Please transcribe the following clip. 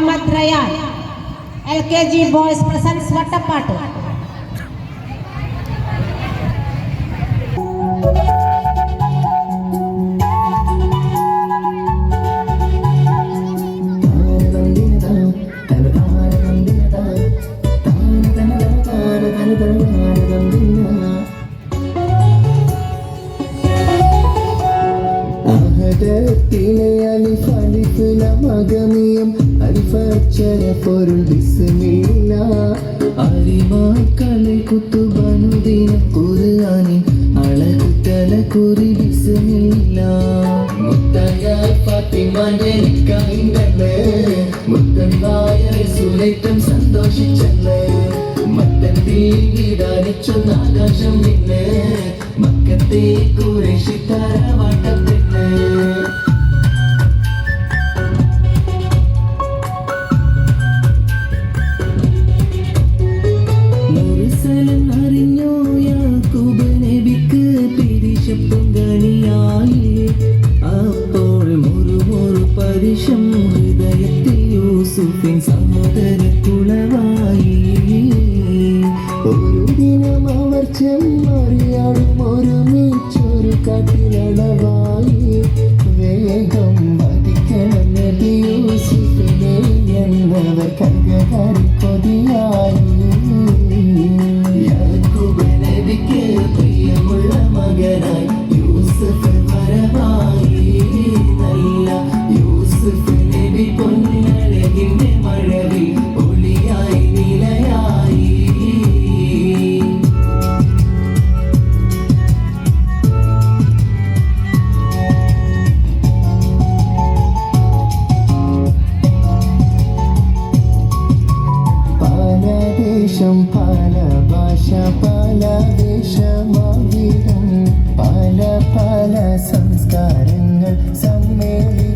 Muhammad Rayan. LKG boys presents Vattappattu. പൊരുൾ ബിസ്മില്ല അരിമാക്കളെ കുത്തുബനുദിന ഖുർആനിൻ അളകുതല കുറി ബിസ്മില്ല മുത്തയ ഫാത്തിമാന്റെ നിക്കാഹിന്റെ മുത്തനായ റസൂലേറ്റം സന്തോഷിച്ചല്ലേ മത്തൻ തീവിടാനിച്ചൊന്ന ആകാശം പിന്നെ മക്കത്തെ ഖുറൈശി തറവാട്ടപ്പെന്നെ ഹൃദയത്തിൽ യൂസുഫിൻ സഹോദര കുളവായി ഒരു ദിനം അവർ ചെമ്മറിയാടും ഒരുമിച്ചൊരു കാട്ടിലടവായി വേഗം വധിക്കണം നബി യൂസുഫിനെ എന്നവർ കർഗകാരി കൊതിയായി യാക്കൂബ് നബിക്ക് പ്രിയമുള്ള മകനായി യൂസുഫ് വരവായി നല്ല യൂസുഫ് നബി പൊന്നഴകിന്റെ മഴവിൽ ഒളിയായി നിലയായി പല ദേശം പല ഭാഷ പല ദേശമാവിധം പല പല സംസ്കാരങ്ങൾ സമ്മേളി